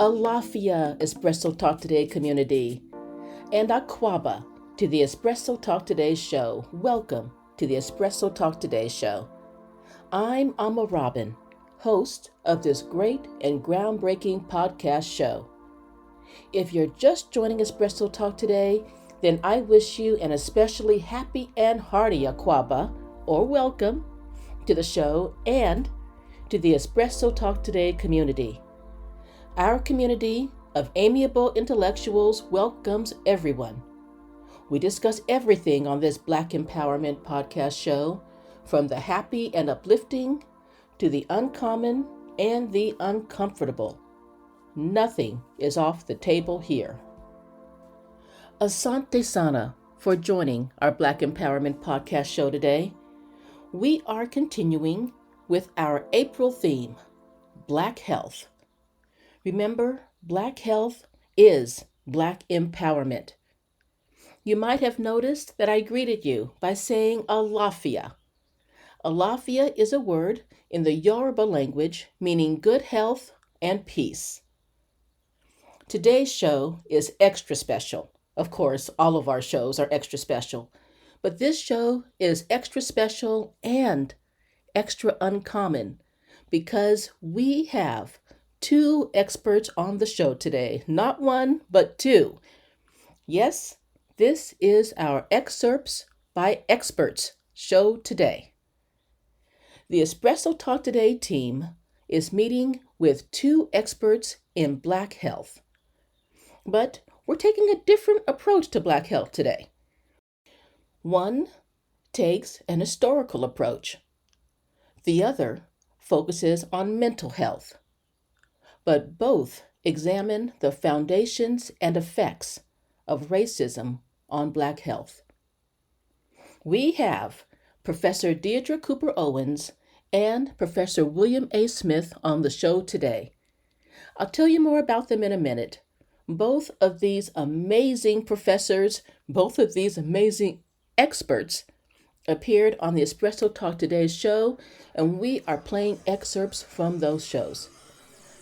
Alafia Espresso Talk Today community, and Aquaba to the Espresso Talk Today show. Welcome to the Espresso Talk Today show. I'm Amma Robin, host of this great and groundbreaking podcast show. If you're just joining Espresso Talk Today, then I wish you an especially happy and hearty Aquaba, or welcome, to the show and to the Espresso Talk Today community. Our community of amiable intellectuals welcomes everyone. We discuss everything on this Black Empowerment podcast show, from the happy and uplifting to the uncommon and the uncomfortable. Nothing is off the table here. Asante Sana for joining our Black Empowerment podcast show today. We are continuing with our April theme, Black Health. Remember, Black health is Black empowerment. You might have noticed that I greeted you by saying Alafia. Alafia is a word in the Yoruba language meaning good health and peace. Today's show is extra special. Of course, all of our shows are extra special, but this show is extra special and extra uncommon because we have two experts on the show today. Not one, but two. Yes, this is our Excerpts by Experts show today. The Espresso Talk Today team is meeting with two experts in Black health. But we're taking a different approach to Black health today. One takes an historical approach. The other focuses on mental health. But both examine the foundations and effects of racism on Black health. We have Professor Deirdre Cooper Owens and Professor William A. Smith on the show today. I'll tell you more about them in a minute. Both of these amazing professors, both of these amazing experts appeared on the Espresso Talk Today show, and we are playing excerpts from those shows.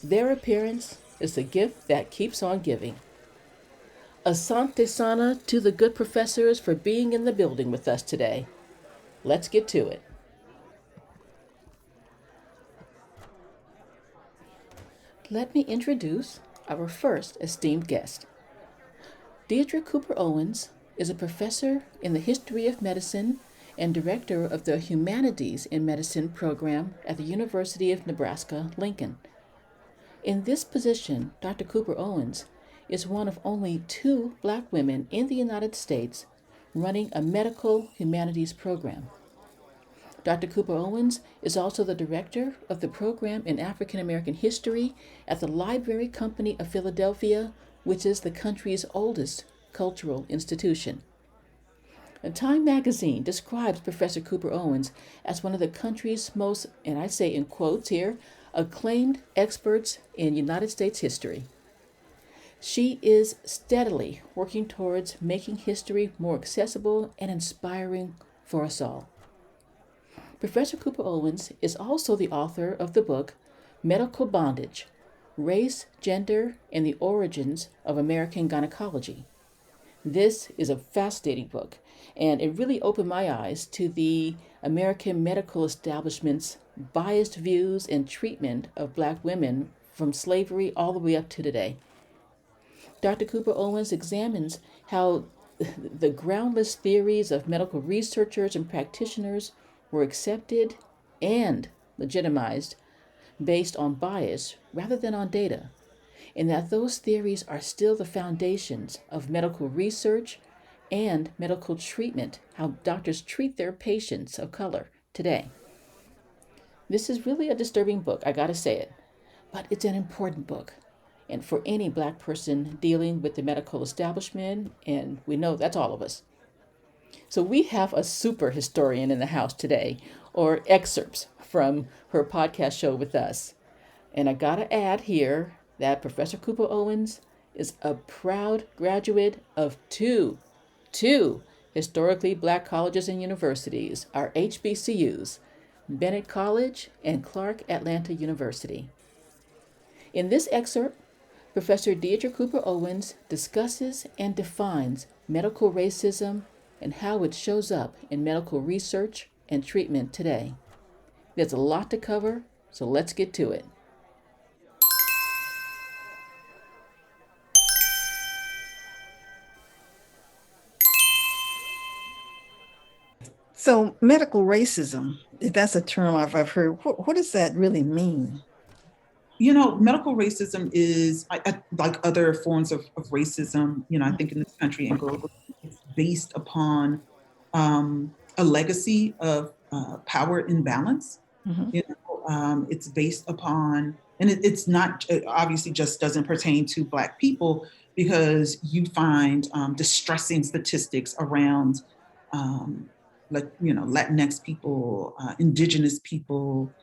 Their appearance is the gift that keeps on giving. Asante Sana to the good professors for being in the building with us today. Let's get to it. Let me introduce our first esteemed guest. Deirdre Cooper Owens is a professor in the history of medicine and director of the Humanities in Medicine program at the University of Nebraska, Lincoln. In this position, Dr. Cooper Owens is one of only two Black women in the United States running a medical humanities program. Dr. Cooper Owens is also the director of the program in African American history at the Library Company of Philadelphia, which is the country's oldest cultural institution. Time magazine describes Professor Cooper Owens as one of the country's most, and I say in quotes here, acclaimed experts in United States history. She is steadily working towards making history more accessible and inspiring for us all. Professor Cooper Owens is also the author of the book Medical Bondage: Race, Gender, and the Origins of American Gynecology. This is a fascinating book, and it really opened my eyes to the American medical establishment's biased views and treatment of Black women from slavery all the way up to today. Dr. Cooper Owens examines how the groundless theories of medical researchers and practitioners were accepted and legitimized based on bias rather than on data, and that those theories are still the foundations of medical research and medical treatment, how doctors treat their patients of color today. This is really a disturbing book, I gotta say it, but it's an important book. And for any Black person dealing with the medical establishment, and we know that's all of us. So we have a super historian in the house today, or excerpts from her podcast show with us. And I gotta add here that Professor Cooper Owens is a proud graduate of two historically Black colleges and universities, our HBCUs, Bennett College and Clark Atlanta University. In this excerpt, Professor Deirdre Cooper Owens discusses and defines medical racism and how it shows up in medical research and treatment today. There's a lot to cover, so let's get to it. So medical racism, if that's a term I've heard, what does that really mean? Medical racism is like other forms of racism, I think in this country and globally, it's based upon a legacy of power imbalance. It's based upon, and it's not, it obviously just doesn't pertain to Black people, because you find distressing statistics around Latinx people, indigenous people,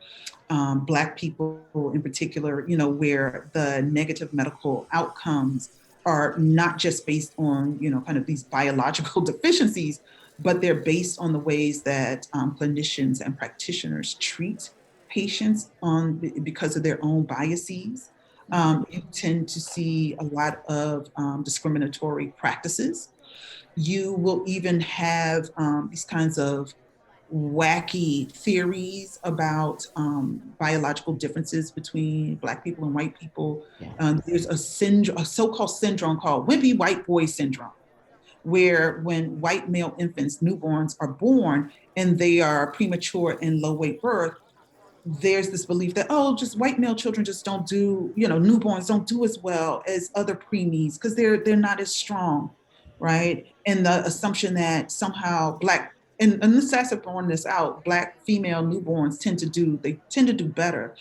Black people in particular, where the negative medical outcomes are not just based on, kind of these biological deficiencies, but they're based on the ways that clinicians and practitioners treat patients because of their own biases. You tend to see a lot of discriminatory practices. You will even have these kinds of wacky theories about biological differences between Black people and white people. There's a so-called syndrome called wimpy white boy syndrome, where when white male infants, newborns, are born and they are premature and low weight birth, there's this belief that, just white male children just don't do, newborns don't do as well as other preemies because they're not as strong, right? And the assumption that somehow Black, and the stats have borne this out, Black female newborns tend to do better.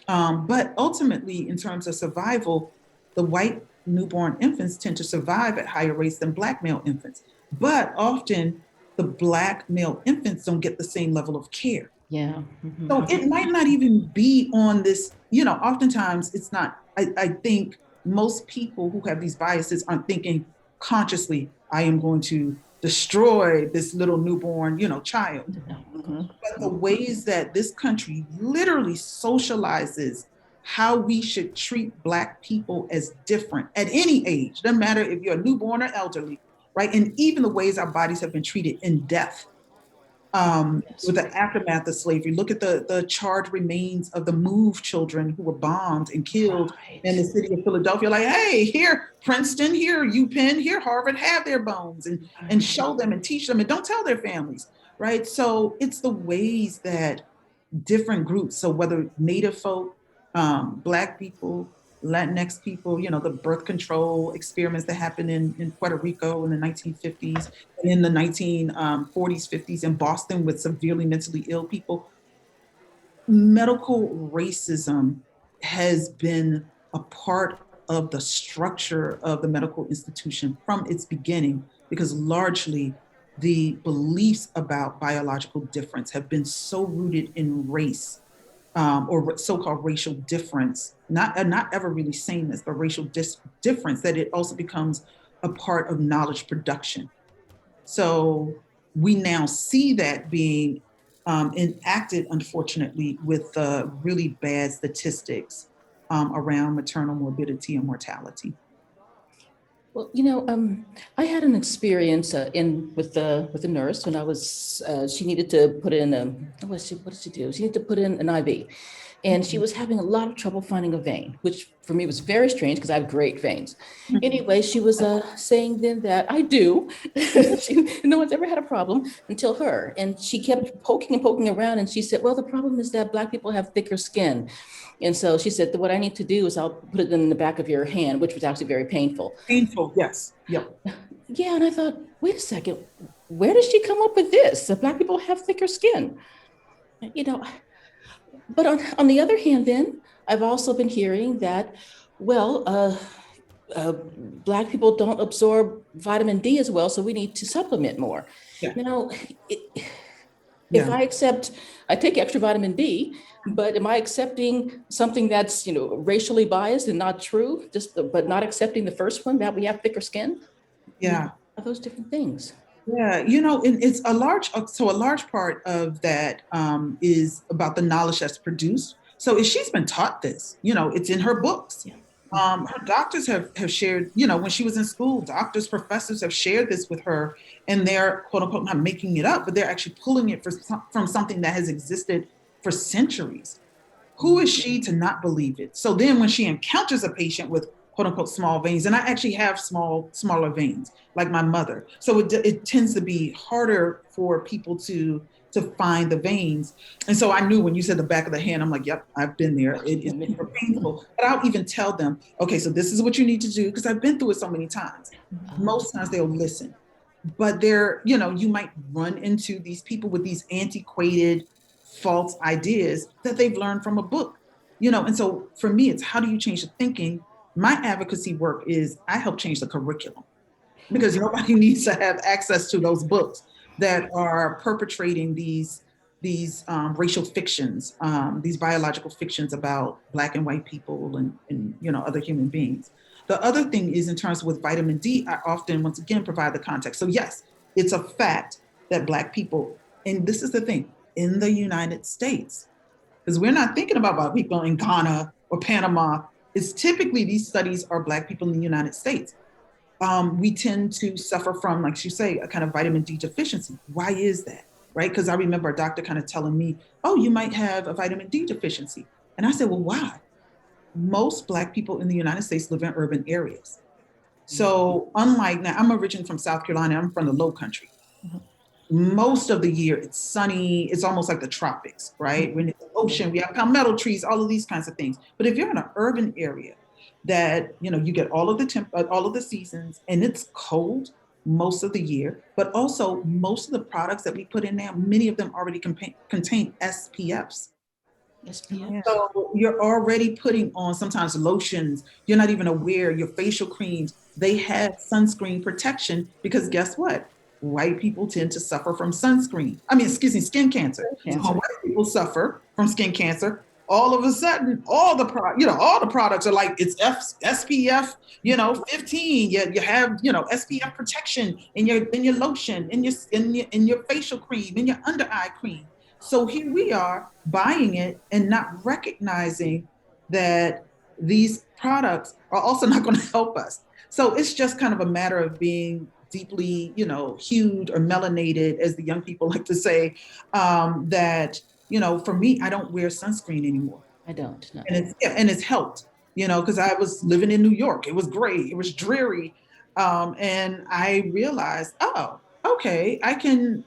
But ultimately, in terms of survival, the white newborn infants tend to survive at higher rates than Black male infants. But often the Black male infants don't get the same level of care. Yeah. So it might not even be on this, oftentimes it's not, I think most people who have these biases aren't thinking consciously, I am going to destroy this little newborn, child. But the ways that this country literally socializes how we should treat Black people as different at any age, doesn't matter if you're a newborn or elderly, right? And even the ways our bodies have been treated in death. With the aftermath of slavery, look at the charred remains of the Move children who were bombed and killed in the city of Philadelphia. Like, hey, here, Princeton, here, UPenn, here, Harvard, have their bones and show them and teach them and don't tell their families, right? So it's the ways that different groups, so whether Native folk, Black people, Latinx people, the birth control experiments that happened in Puerto Rico in the 1950s and in the 1940s, 50s in Boston with severely mentally ill people. Medical racism has been a part of the structure of the medical institution from its beginning, because largely the beliefs about biological difference have been so rooted in race, or so-called racial difference, not ever really saying this, but racial difference, that it also becomes a part of knowledge production. So we now see that being enacted, unfortunately, with really bad statistics around maternal morbidity and mortality. Well, I had an experience with the nurse when I was. She needed to put in what did she do? She needed to put in an IV, and she was having a lot of trouble finding a vein, which for me was very strange because I have great veins. Anyway, she was saying then that I do. No one's ever had a problem until her, and she kept poking and poking around, and she said, "Well, the problem is that Black people have thicker skin." And so she said that what I need to do is I'll put it in the back of your hand, which was actually very painful. Painful, yes. Yep. Yeah, and I thought, wait a second, where did she come up with this? That Black people have thicker skin. But on the other hand, then, I've also been hearing that, Black people don't absorb vitamin D as well, so we need to supplement more. Yeah. Now, if I take extra vitamin D, but am I accepting something that's, racially biased and not true, but not accepting the first one, that we have thicker skin? Yeah. Are those different things? Yeah, and it's a large part of that is about the knowledge that's produced. So if she's been taught this, it's in her books. Yeah. Her doctors have shared, when she was in school, doctors, professors have shared this with her, and they're quote unquote not making it up, but they're actually pulling it from something that has existed for centuries. Who is she to not believe it? So then when she encounters a patient with quote unquote small veins, and I actually have smaller veins like my mother. So it tends to be harder for people to find the veins. And so I knew when you said the back of the hand, I'm like, yep, I've been there. It's super painful. But I'll even tell them, okay, so this is what you need to do, because I've been through it so many times. Most times they'll listen. But you might run into these people with these antiquated false ideas that they've learned from a book. And so for me, it's how do you change the thinking? My advocacy work is I help change the curriculum, because nobody needs to have access to those books that are perpetrating these racial fictions, these biological fictions about Black and white people and other human beings. The other thing is, in terms with vitamin D, I often, once again, provide the context. So yes, it's a fact that Black people, and this is the thing, in the United States, because we're not thinking about Black people in Ghana or Panama. It's typically these studies are Black people in the United States. We tend to suffer from, like you say, a kind of vitamin D deficiency. Why is that? Right? Because I remember a doctor kind of telling me, oh, you might have a vitamin D deficiency. And I said, well, why? Most Black people in the United States live in urban areas. So unlike, now I'm originally from South Carolina, I'm from the Low Country. Most of the year it's sunny, it's almost like the tropics, right? We're in the ocean, we have palmetto trees, all of these kinds of things. But if you're in an urban area that, you get all of the seasons, and it's cold most of the year, but also most of the products that we put in there, many of them already contain SPFs. SPF. So you're already putting on sometimes lotions, you're not even aware, your facial creams, they have sunscreen protection, because guess what? White people tend to suffer from skin cancer. So white people suffer from skin cancer. All of a sudden, all the products are like, it's SPF, 15. You have, SPF protection in your lotion, in your facial cream, in your under eye cream. So here we are buying it and not recognizing that these products are also not going to help us. So it's just kind of a matter of being deeply, hued or melanated, as the young people like to say, that, for me, I don't wear sunscreen anymore. I don't. No. And it's helped, because I was living in New York. It was gray, it was dreary. And I realized, oh, okay, I can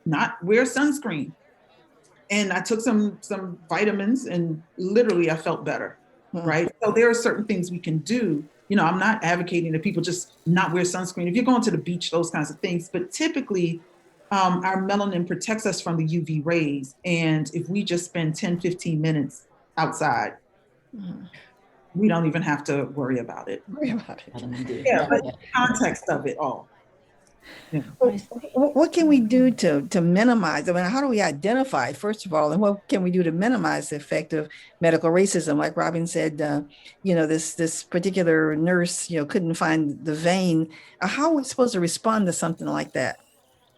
not wear sunscreen. And I took some vitamins, and literally I felt better. Right. So there are certain things we can do. I'm not advocating that people just not wear sunscreen. If you're going to the beach, those kinds of things, but typically our melanin protects us from the UV rays. And if we just spend 10, 15 minutes outside, we don't even have to worry about it. Yeah, but the context of it all. Yeah. What can we do to minimize? I mean, how do we identify, first of all, and what can we do to minimize the effect of medical racism? Like Robin said, this particular nurse, couldn't find the vein. How are we supposed to respond to something like that?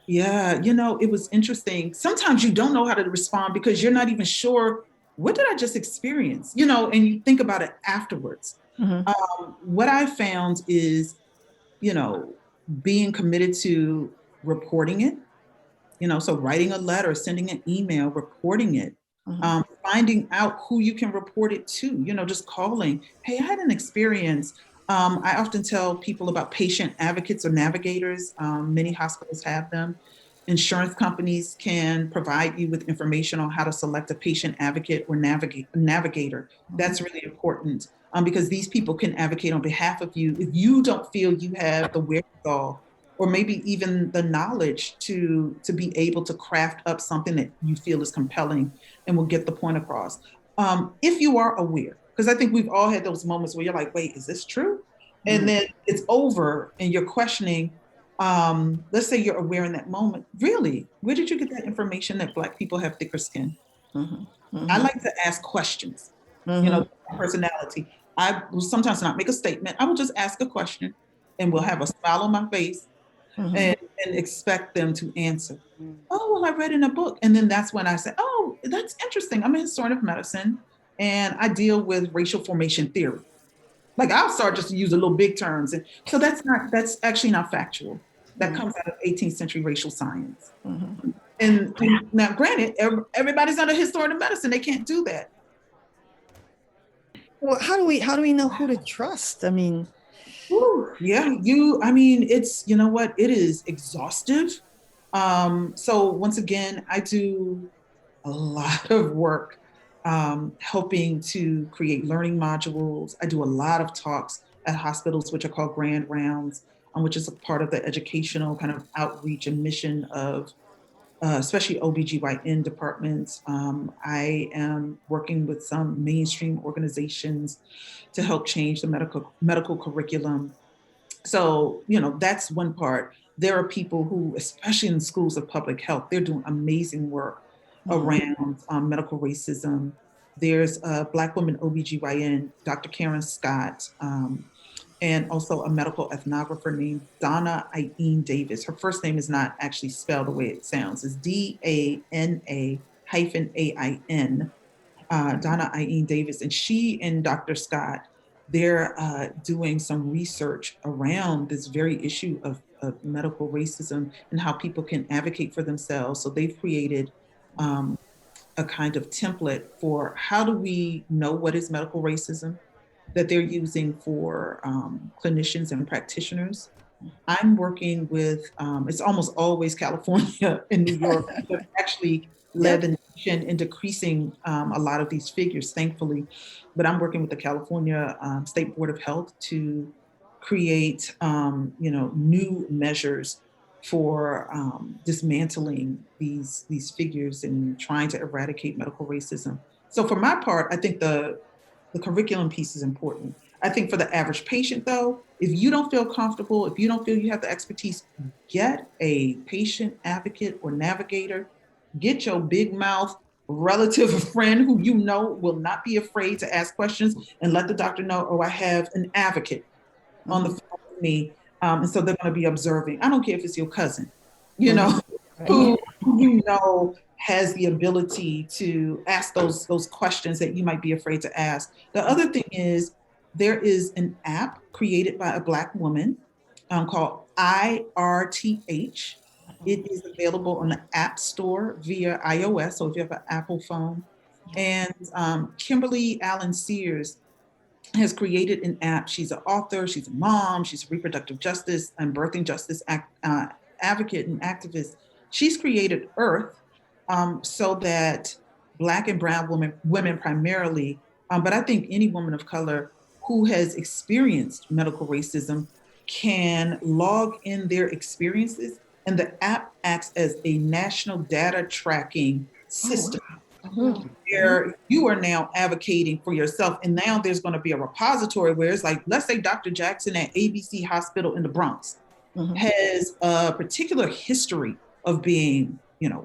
Yeah, it was interesting. Sometimes you don't know how to respond because you're not even sure, what did I just experience? And you think about it afterwards. What I found is, being committed to reporting it, so writing a letter, sending an email, reporting it, finding out who you can report it to, just calling, hey, I had an experience. I often tell people about patient advocates or navigators. Many hospitals have them. Insurance companies can provide you with information on how to select a patient advocate or navigator. That's really important. Because these people can advocate on behalf of you if you don't feel you have the wherewithal or maybe even the knowledge to be able to craft up something that you feel is compelling and will get the point across. If you are aware, because I think we've all had those moments where you're like, wait, is this true? And then it's over and you're questioning, let's say you're aware in that moment, really, where did you get that information that Black people have thicker skin? I like to ask questions, personality. I will sometimes not make a statement. I will just ask a question and we'll have a smile on my face and expect them to answer. Oh, well, I read in a book. And then that's when I say, oh, that's interesting. I'm a historian of medicine and I deal with racial formation theory. Like I'll start just to use the little big terms. And so that's actually not factual. That comes out of 18th century racial science. And now granted, everybody's under historical medicine. They can't do that. Well, how do we know who to trust? I mean, yeah, it's, you know what, it is exhaustive. So once again, I do a lot of work helping to create learning modules. I do a lot of talks at hospitals, which are called grand rounds, which is a part of the educational kind of outreach and mission of especially OBGYN departments. I am working with some mainstream organizations to help change the medical curriculum. So, that's one part. There are people who, especially in schools of public health, they're doing amazing work around medical racism. There's a Black woman OBGYN, Dr. Karen Scott, and also a medical ethnographer named Donna Aine Davis. Her first name is not actually spelled the way it sounds. It's DANA-AIN, Donna Aine Davis. And she and Dr. Scott, they're doing some research around this very issue of medical racism and how people can advocate for themselves. So they've created a kind of template for how do we know what is medical racism that they're using for clinicians and practitioners. I'm working with, it's almost always California and New York that actually led the nation in decreasing a lot of these figures, thankfully. But I'm working with the California State Board of Health to create, new measures for dismantling these figures and trying to eradicate medical racism. So for my part, I think the curriculum piece is important. I think for the average patient, though, if you don't feel comfortable, if you don't feel you have the expertise, get a patient advocate or navigator. Get your big mouth relative friend who you know will not be afraid to ask questions, and let the doctor know, oh, I have an advocate on the phone with me. And so they're going to be observing. I don't care if it's your cousin, who has the ability to ask those questions that you might be afraid to ask. The other thing is there is an app created by a Black woman called IRTH. It is available on the App Store via iOS, so if you have an Apple phone. And Kimberly Allen Sears has created an app. She's an author, she's a mom, she's a reproductive justice and birthing justice advocate and activist. She's created Earth so that Black and brown women primarily, but I think any woman of color who has experienced medical racism can log in their experiences, and the app acts as a national data tracking system. Where you are now advocating for yourself. And now there's going to be a repository where it's like, let's say Dr. Jackson at ABC Hospital in the Bronx has a particular history of being,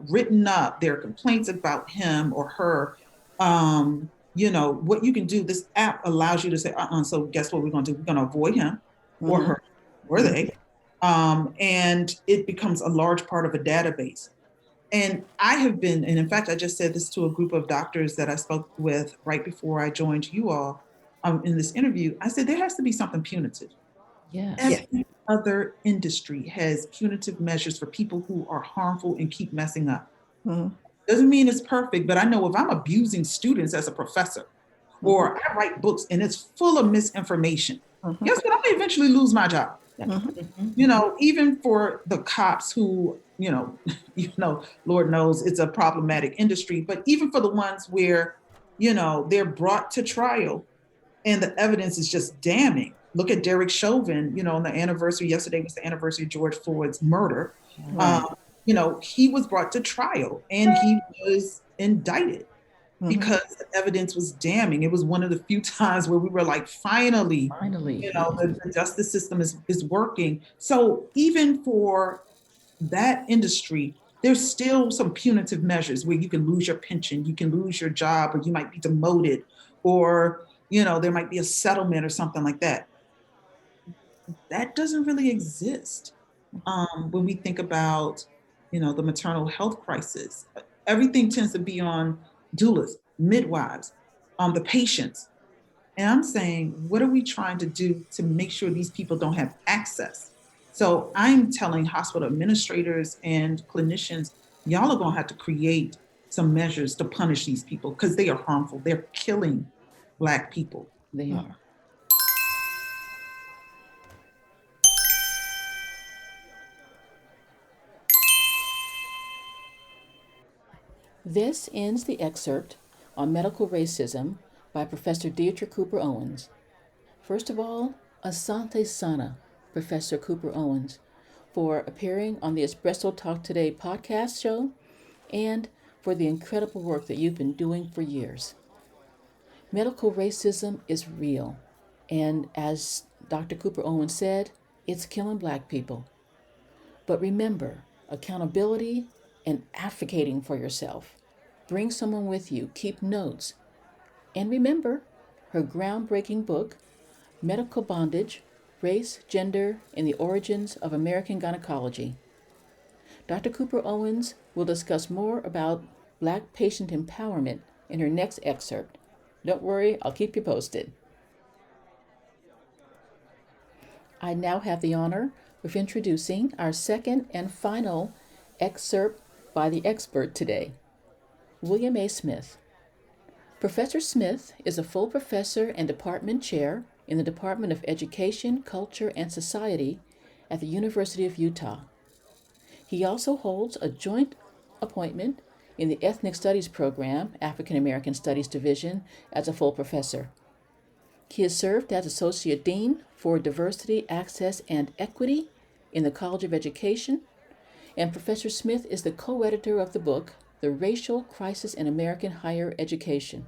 written up. There are complaints about him or her. What you can do, this app allows you to say, so guess what we're going to do? We're going to avoid him or her or they. And it becomes a large part of a database. And I have been, and in fact, I just said this to a group of doctors that I spoke with right before I joined you all in this interview. I said, there has to be something punitive. Every other industry has punitive measures for people who are harmful and keep messing up. Doesn't mean it's perfect, but I know if I'm abusing students as a professor, or I write books and it's full of misinformation, guess what? I may eventually lose my job. Even for the cops who, Lord knows it's a problematic industry, but even for the ones where, they're brought to trial and the evidence is just damning. Look at Derek Chauvin, on the anniversary, yesterday was the anniversary of George Floyd's murder. He was brought to trial and he was indicted because the evidence was damning. It was one of the few times where we were like, finally, the justice system is working. So even for that industry, there's still some punitive measures where you can lose your pension, you can lose your job, or you might be demoted, or, there might be a settlement or something like that. That doesn't really exist when we think about, the maternal health crisis. Everything tends to be on doulas, midwives, the patients. And I'm saying, what are we trying to do to make sure these people don't have access? So I'm telling hospital administrators and clinicians, y'all are going to have to create some measures to punish these people because they are harmful. They're killing Black people. They are. This ends the excerpt on medical racism by Professor Deirdre Cooper Owens. First of all, Asante Sana, Professor Cooper Owens, for appearing on the Espresso Talk Today podcast show and for the incredible work that you've been doing for years. Medical racism is real, and as Dr. Cooper Owens said, it's killing Black people. But remember, accountability and advocating for yourself. Bring someone with you, keep notes. And remember, her groundbreaking book, Medical Bondage, Race, Gender, and the Origins of American Gynecology. Dr. Cooper Owens will discuss more about Black patient empowerment in her next excerpt. Don't worry, I'll keep you posted. I now have the honor of introducing our second and final excerpt by the expert today, William A. Smith. Professor Smith is a full professor and department chair in the Department of Education, Culture, and Society at the University of Utah. He also holds a joint appointment in the Ethnic Studies Program, African American Studies Division, as a full professor. He has served as Associate Dean for Diversity, Access, and Equity in the College of Education, and Professor Smith is the co-editor of the book, The Racial Crisis in American Higher Education.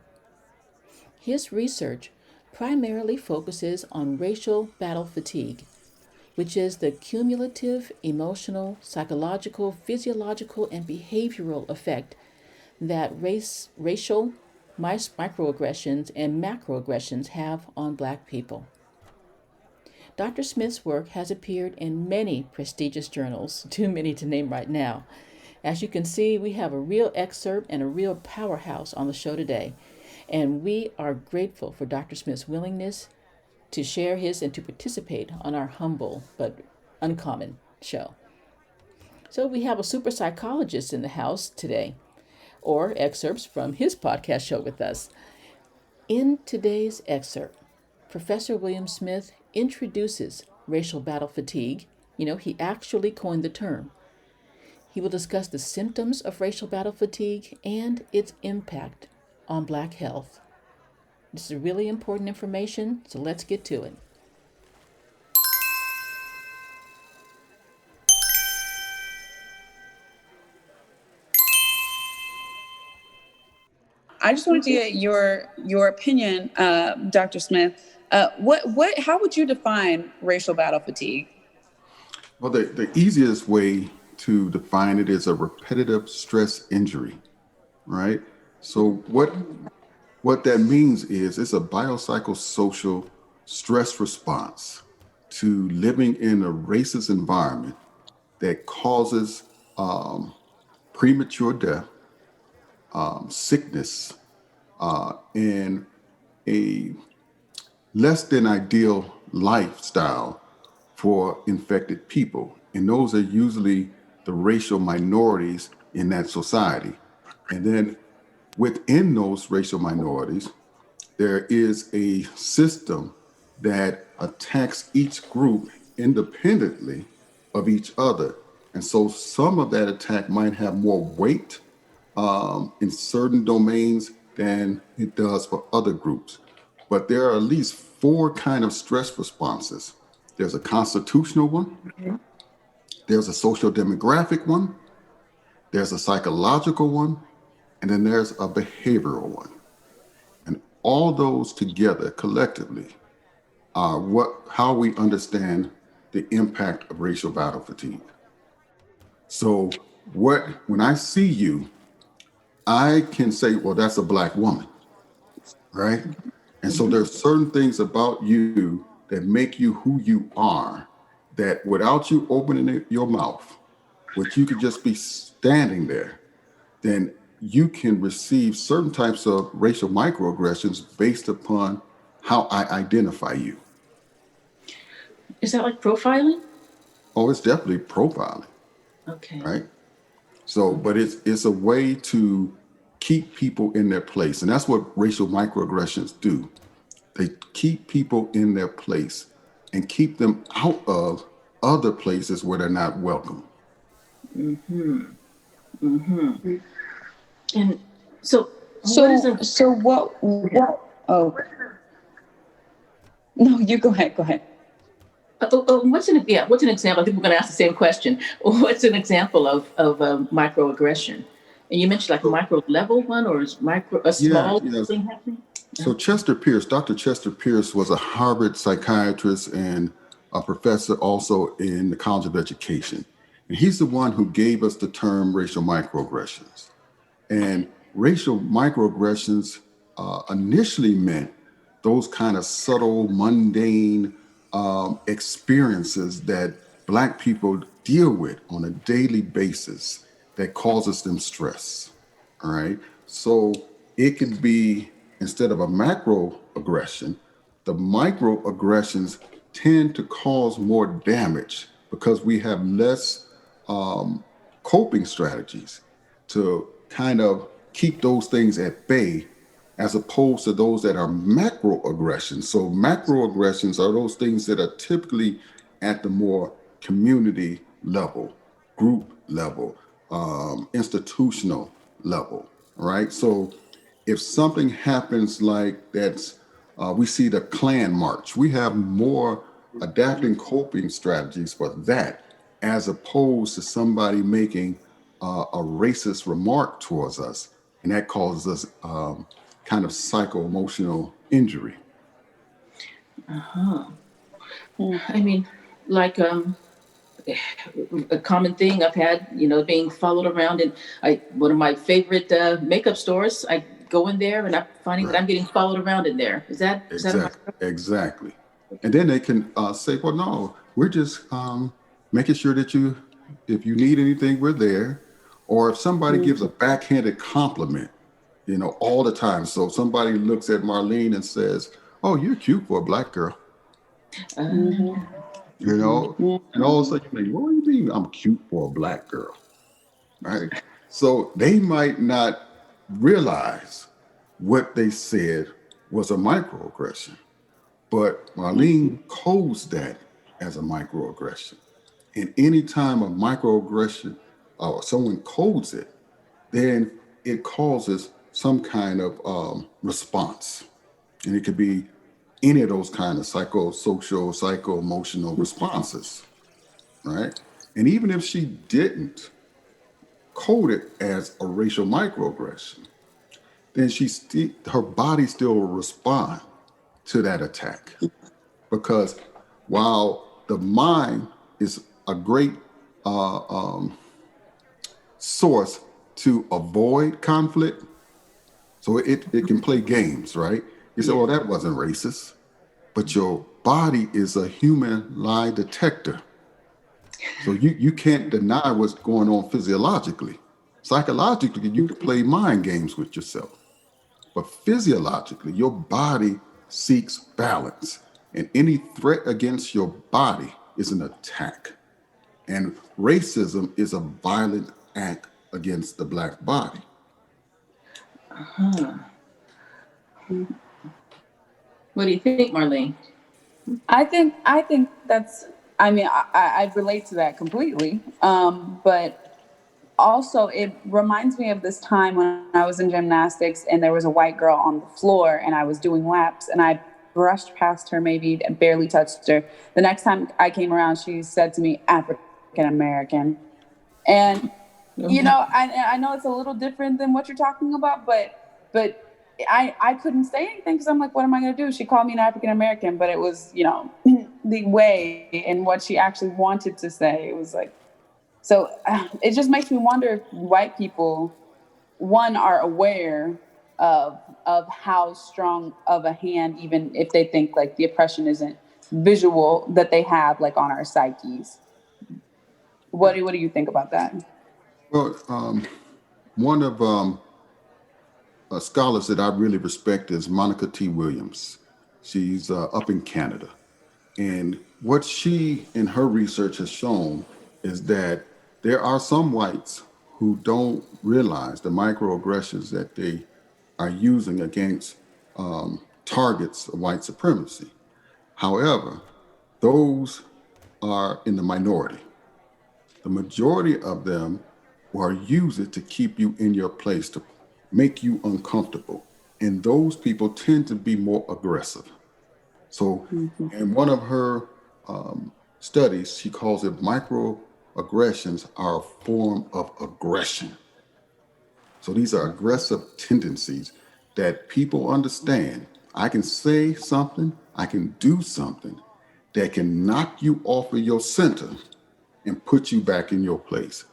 His research primarily focuses on racial battle fatigue, which is the cumulative emotional, psychological, physiological, and behavioral effect that racial microaggressions and macroaggressions have on Black people. Dr. Smith's work has appeared in many prestigious journals, too many to name right now. As you can see, we have a real excerpt and a real powerhouse on the show today, and we are grateful for Dr. Smith's willingness to share his and to participate on our humble but uncommon show. So we have a super psychologist in the house today, or excerpts from his podcast show with us. In today's excerpt, Professor William Smith introduces racial battle fatigue. He actually coined the term. He will discuss the symptoms of racial battle fatigue and its impact on Black health. This is really important information, so let's get to it. I just wanted to get your opinion, Dr. Smith. How would you define racial battle fatigue? Well, the easiest way to define it is a repetitive stress injury, right? So what that means is it's a biopsychosocial stress response to living in a racist environment that causes premature death, sickness, and a less than ideal lifestyle for infected people. And those are usually the racial minorities in that society. And then within those racial minorities, there is a system that attacks each group independently of each other. And so some of that attack might have more weight in certain domains than it does for other groups. But there are at least 4 kinds of stress responses. There's a constitutional one, there's a social demographic one, there's a psychological one, and then there's a behavioral one. And all those together collectively are how we understand the impact of racial battle fatigue. So when I see you, I can say, well, that's a Black woman, right? And so there's certain things about you that make you who you are, that without you opening your mouth, which you could just be standing there, then you can receive certain types of racial microaggressions based upon how I identify you. Is that like profiling? Oh, it's definitely profiling, Okay. right? So, but it's a way to keep people in their place. And that's what racial microaggressions do. They keep people in their place and keep them out of other places where they're not welcome. Mm-hmm. Mm-hmm. And so what oh no, you go ahead. what's an example? I think we're going to ask the same question. What's an example of microaggression? And you mentioned like micro level one, or is a small thing happening? So Dr. Chester Pierce was a Harvard psychiatrist and a professor also in the College of Education. And he's the one who gave us the term racial microaggressions. And racial microaggressions initially meant those kind of subtle, mundane experiences that Black people deal with on a daily basis that causes them stress. All right. So it can be, instead of a macroaggression, the microaggressions tend to cause more damage because we have less coping strategies to kind of keep those things at bay, as opposed to those that are macroaggressions. So macroaggressions are those things that are typically at the more community level, group level, institutional level, right? So if something happens like that's, we see the Klan march, we have more adapting coping strategies for that, as opposed to somebody making a racist remark towards us, and that causes us kind of psycho-emotional injury. I mean, like a common thing I've had, being followed around in one of my favorite makeup stores. I go in there and I'm finding that I'm getting followed around in there. Is that Exactly. And then they can say, well, no, we're just making sure that if you need anything, we're there. Or if somebody gives a backhanded compliment, all the time. So somebody looks at Marlene and says, oh, you're cute for a Black girl. And all of a sudden you think, what do you mean I'm cute for a Black girl? Right? So they might not realize what they said was a microaggression, but Marlene codes that as a microaggression. And anytime a microaggression or someone codes it, then it causes some kind of response. And it could be any of those kind of psychosocial, psycho-emotional responses, right? And even if she didn't code it as a racial microaggression, then her body still will respond to that attack. Because while the mind is a great source to avoid conflict, so it can play games, right? You say, well, that wasn't racist, but your body is a human lie detector. So you can't deny what's going on physiologically. Psychologically, you can play mind games with yourself. But physiologically, your body seeks balance. And any threat against your body is an attack. And racism is a violent act against the Black body. What do you think, Marlene? I think that's, I relate to that completely. But also it reminds me of this time when I was in gymnastics and there was a white girl on the floor and I was doing laps and I brushed past her, maybe barely touched her. The next time I came around, she said to me, African American. And, I know it's a little different than what you're talking about, but I couldn't say anything because I'm like, what am I going to do? She called me an African American, but it was, the way and what she actually wanted to say. It was like, so it just makes me wonder if white people, one, are aware of how strong of a hand, even if they think like the oppression isn't visual, that they have like on our psyches. What do you think about that? Well, one of scholars that I really respect is Monica T. Williams. She's up in Canada. And what she in her research has shown is that there are some whites who don't realize the microaggressions that they are using against targets of white supremacy. However, those are in the minority. The majority of them will use it to keep you in your place, to make you uncomfortable. And those people tend to be more aggressive. So in one of her studies, she calls it microaggressions are a form of aggression. So these are aggressive tendencies that people understand. I can say something, I can do something that can knock you off of your center and put you back in your place.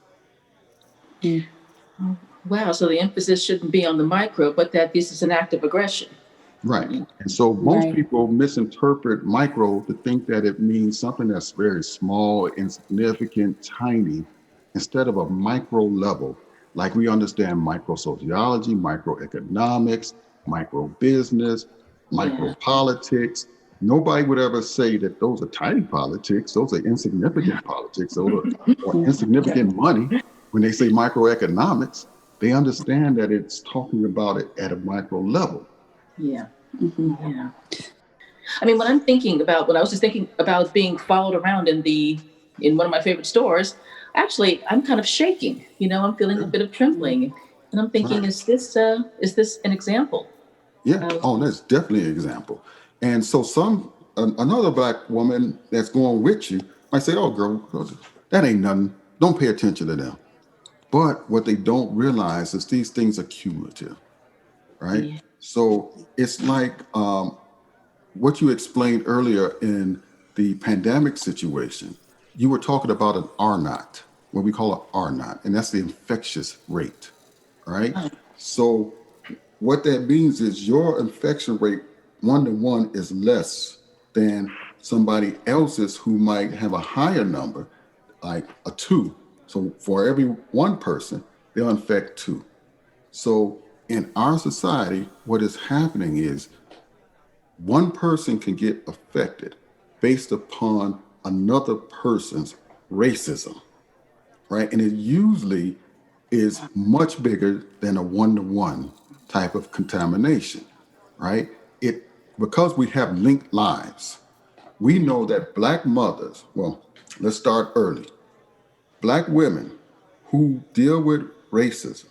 Wow, so the emphasis shouldn't be on the micro, but that this is an act of aggression. Right. And so most people misinterpret micro to think that it means something that's very small, insignificant, tiny, instead of a micro level. Like we understand microsociology, microeconomics, micro business, micro politics. Nobody would ever say that those are tiny politics. Those are insignificant politics. Those are insignificant money. When they say microeconomics, they understand that it's talking about it at a micro level. Yeah. Yeah. I mean, when I was just thinking about being followed around in one of my favorite stores, actually, I'm kind of shaking. I'm feeling a bit of trembling, and I'm thinking, is this an example? Yeah. That's definitely an example. And so another Black woman that's going with you might say, "Oh, girl, that ain't nothing. Don't pay attention to them." But what they don't realize is these things are cumulative, right? Yeah. So it's like what you explained earlier in the pandemic situation. You were talking about an R naught, what we call an R naught, and that's the infectious rate, right? Oh. So what that means is your infection rate 1-to-1 is less than somebody else's who might have a higher number, like a 2. So for every one person, they'll infect 2. So in our society, what is happening is one person can get affected based upon another person's racism, right? And it usually is much bigger than a 1-to-1 type of contamination, right? Because we have linked lives, we know that Black mothers, well, let's start early. Black women who deal with racism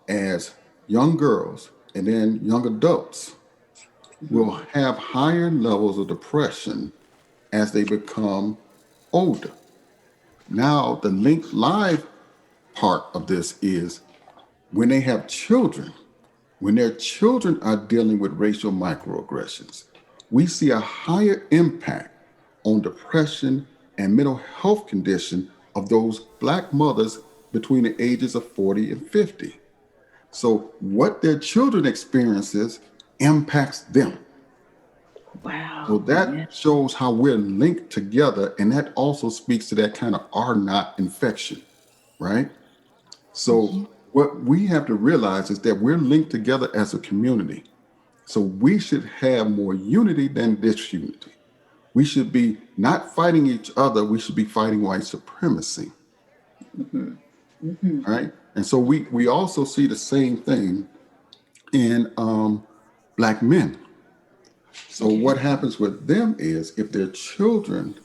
as young girls and then young adults will have higher levels of depression as they become older. Now, the linked live part of this is when they have children, when their children are dealing with racial microaggressions, we see a higher impact on depression and mental health condition of those Black mothers between the ages of 40 and 50. So what their children experiences impacts them. Wow. So that shows how we're linked together, and that also speaks to that kind of R naught infection, right? So what we have to realize is that we're linked together as a community. So we should have more unity than disunity. We should be not fighting each other. We should be fighting white supremacy. Right? And so we also see the same thing in Black men. So what happens with them is if their children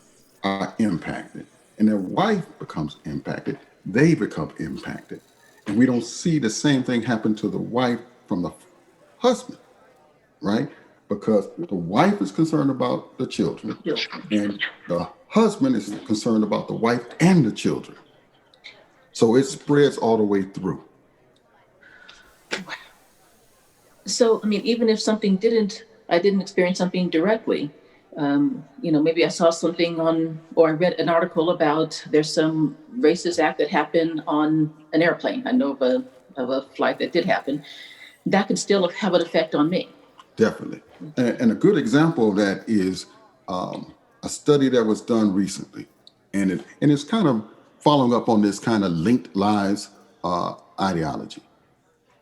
are impacted and their wife becomes impacted, they become impacted. And we don't see the same thing happen to the wife from the husband, right? Because the wife is concerned about the children and the husband is concerned about the wife and the children. So it spreads all the way through. So, I mean, even if I didn't experience something directly, maybe I saw something or I read an article about there's some racist act that happened on an airplane. I know of a flight that did happen. That could still have an effect on me. Definitely. And a good example of that is a study that was done recently. And it's kind of following up on this kind of linked lives ideology.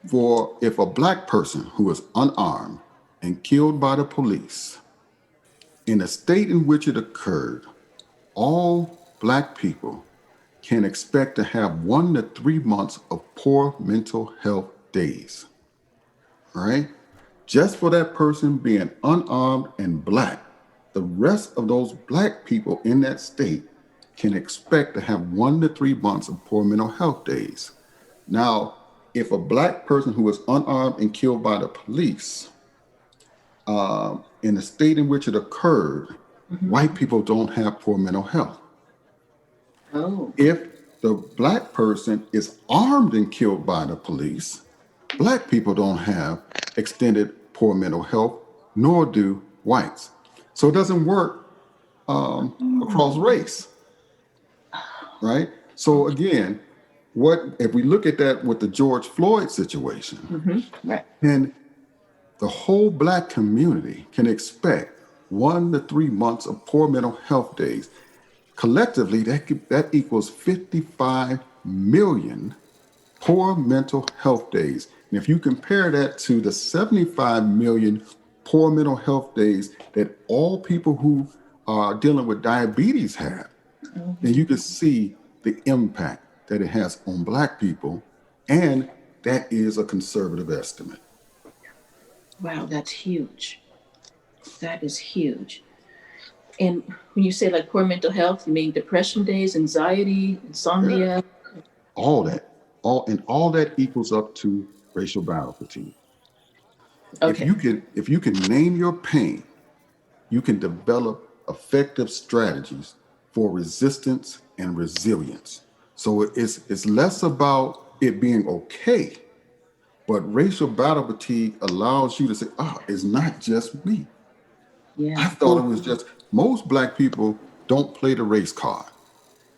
If a Black person who is unarmed and killed by the police in the state in which it occurred, all Black people can expect to have 1 to 3 months of poor mental health days. All right? Just for that person being unarmed and Black, the rest of those Black people in that state can expect to have 1 to 3 months of poor mental health days. Now, if a Black person who was unarmed and killed by the police in the state in which it occurred, white people don't have poor mental health. Oh. If the Black person is armed and killed by the police, Black people don't have extended poor mental health, nor do whites. So it doesn't work across race, right? So again, what if we look at that with the George Floyd situation, Right. then the whole Black community can expect 1 to 3 months of poor mental health days. Collectively, that equals 55 million poor mental health days. And if you compare that to the 75 million poor mental health days that all people who are dealing with diabetes have, then you can see the impact that it has on Black people. And that is a conservative estimate. Wow, that's huge. That is huge. And when you say like poor mental health, you mean depression days, anxiety, insomnia? All that, all that equals up to racial battle fatigue. Okay. If you can name your pain, you can develop effective strategies for resistance and resilience. So it's less about it being okay, but racial battle fatigue allows you to say, it's not just me. Yeah. I thought it was just, most Black people don't play the race card.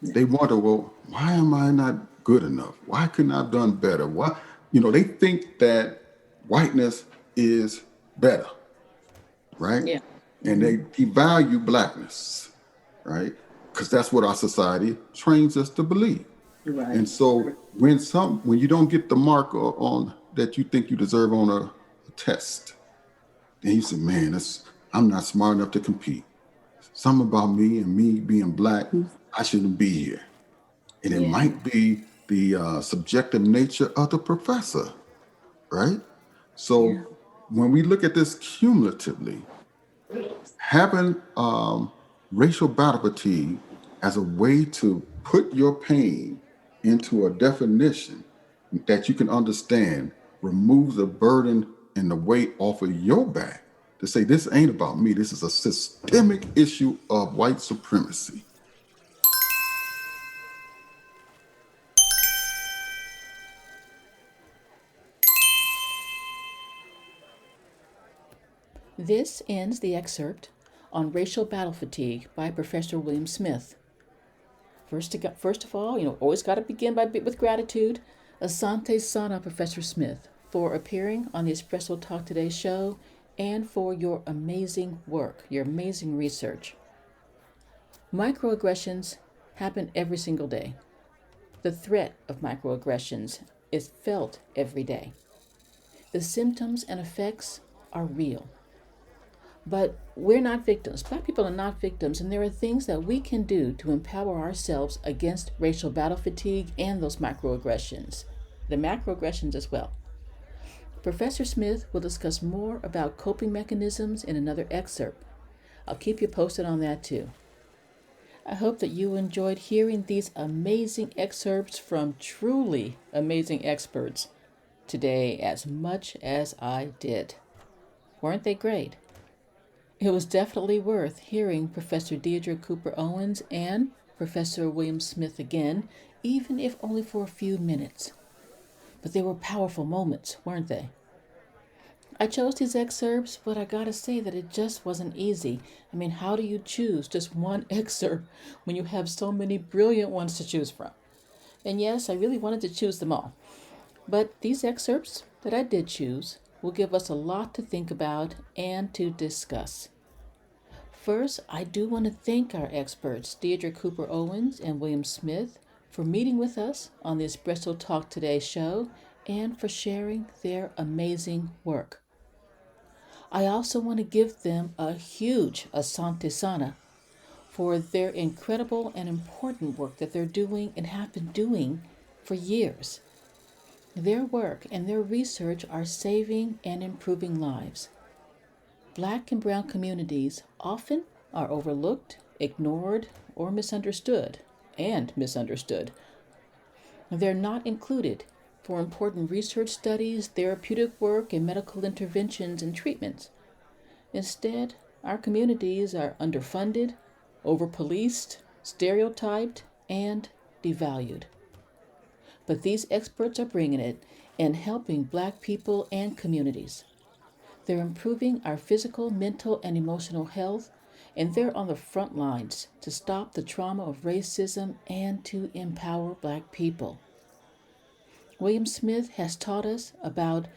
They wonder, well, why am I not good enough? Why couldn't I have done better? Why, they think that whiteness is better, right? Yeah. And they devalue Blackness, right? Because that's what our society trains us to believe. Right. And so when you don't get the mark on that you think you deserve on a test, then you say, man, I'm not smart enough to compete. Something about me and me being Black, I shouldn't be here. And it might be the subjective nature of the professor, right? So when we look at this cumulatively, having racial battle fatigue as a way to put your pain into a definition that you can understand removes the burden and the weight off of your back to say, this ain't about me. This is a systemic issue of white supremacy. This ends the excerpt on racial battle fatigue by Professor William Smith. First of all, always got to begin with gratitude. Asante Sana, Professor Smith, for appearing on the Espresso Talk Today show and for your amazing work, your amazing research. Microaggressions happen every single day. The threat of microaggressions is felt every day. The symptoms and effects are real. But we're not victims. Black people are not victims, and there are things that we can do to empower ourselves against racial battle fatigue and those microaggressions, the macroaggressions as well. Professor Smith will discuss more about coping mechanisms in another excerpt. I'll keep you posted on that too. I hope that you enjoyed hearing these amazing excerpts from truly amazing experts today as much as I did. Weren't they great? It was definitely worth hearing Professor Deirdre Cooper Owens and Professor William Smith again, even if only for a few minutes. But they were powerful moments, weren't they? I chose these excerpts, but I gotta say that it just wasn't easy. I mean, how do you choose just one excerpt when you have so many brilliant ones to choose from? And yes, I really wanted to choose them all. But these excerpts that I did choose will give us a lot to think about and to discuss. First, I do want to thank our experts, Deirdre Cooper Owens and William Smith, for meeting with us on the Espresso Talk Today show and for sharing their amazing work. I also want to give them a huge asante sana for their incredible and important work that they're doing and have been doing for years. Their work and their research are saving and improving lives. Black and brown communities often are overlooked, ignored, or misunderstood, They're not included for important research studies, therapeutic work, and medical interventions and treatments. Instead, our communities are underfunded, overpoliced, stereotyped, and devalued. But these experts are bringing it and helping Black people and communities. They're improving our physical, mental, and emotional health, and they're on the front lines to stop the trauma of racism and to empower Black people. William Smith has taught us about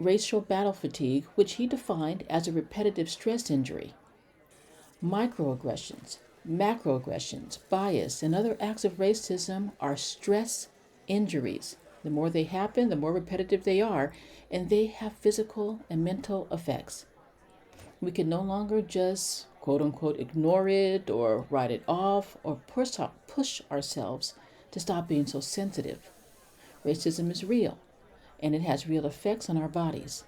racial battle fatigue, which he defined as a repetitive stress injury. Microaggressions, macroaggressions, bias, and other acts of racism are stress injuries. The more they happen, the more repetitive they are, and they have physical and mental effects. We can no longer just quote unquote ignore it or write it off or push ourselves to stop being so sensitive. Racism is real, and it has real effects on our bodies.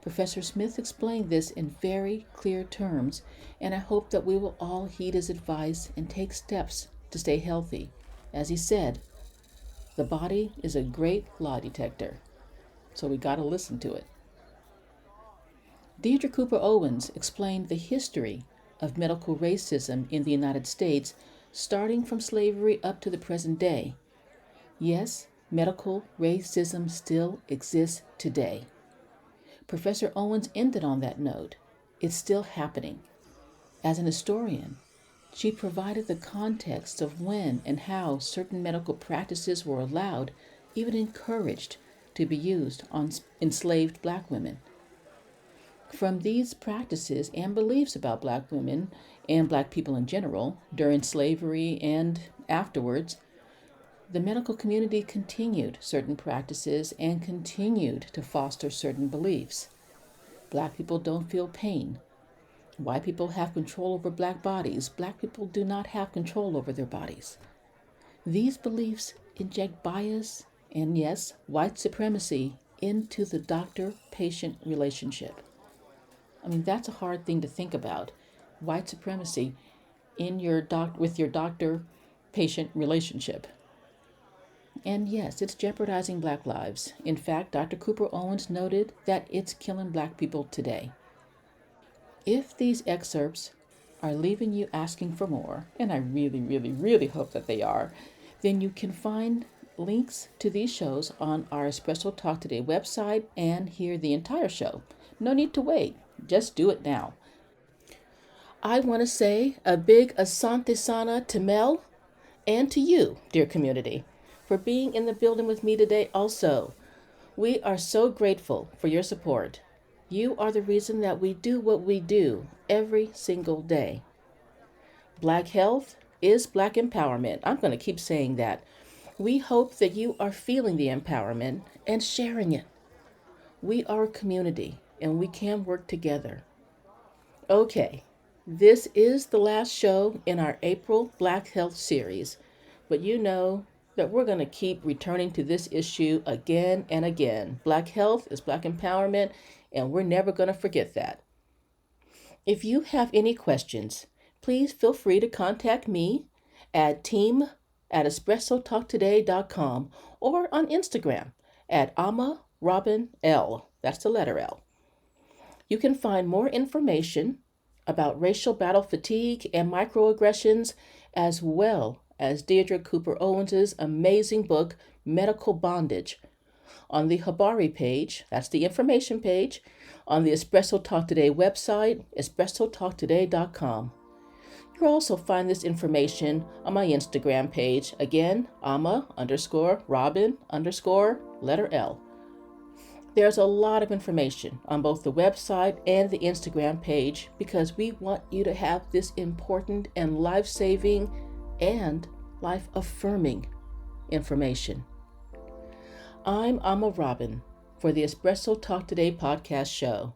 Professor Smith explained this in very clear terms, and I hope that we will all heed his advice and take steps to stay healthy. As he said, the body is a great lie detector, so we got to listen to it. Deirdre Cooper Owens explained the history of medical racism in the United States, starting from slavery up to the present day. Yes, medical racism still exists today. Professor Owens ended on that note. It's still happening. As an historian, she provided the context of when and how certain medical practices were allowed, even encouraged, to be used on enslaved Black women. From these practices and beliefs about Black women and Black people in general, during slavery and afterwards, the medical community continued certain practices and continued to foster certain beliefs. Black people don't feel pain. White people have control over Black bodies. Black people do not have control over their bodies. These beliefs inject bias and, yes, white supremacy into the doctor-patient relationship. I mean, that's a hard thing to think about. White supremacy in with your doctor-patient relationship. And yes, it's jeopardizing Black lives. In fact, Dr. Cooper Owens noted that it's killing Black people today. If these excerpts are leaving you asking for more, and I really, really, really hope that they are, then you can find links to these shows on our Espresso Talk Today website and hear the entire show. No need to wait. Just do it now. I want to say a big asante sana to Mel and to you, dear community, for being in the building with me today also. We are so grateful for your support. You are the reason that we do what we do every single day. Black health is Black empowerment. I'm going to keep saying that. We hope that you are feeling the empowerment and sharing it. We are a community and we can work together. Okay, this is the last show in our April Black Health series, but you know that we're going to keep returning to this issue again and again. Black health is Black empowerment, and we're never going to forget that. If you have any questions, please feel free to contact me at team@espressotalktoday.com or on Instagram at AmaRobinL. That's the letter L. You can find more information about racial battle fatigue and microaggressions, as well as Deirdre Cooper Owens' amazing book, Medical Bondage, on the Habari page, that's the information page, on the Espresso Talk Today website, espressotalktoday.com. You'll also find this information on my Instagram page, again, Ama_Robin_ L. There's a lot of information on both the website and the Instagram page because we want you to have this important and life-saving and life-affirming information. I'm Ama Robin for the Espresso Talk Today podcast show.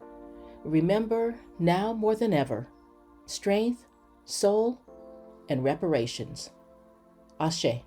Remember, now more than ever, strength, soul, and reparations. Ashe.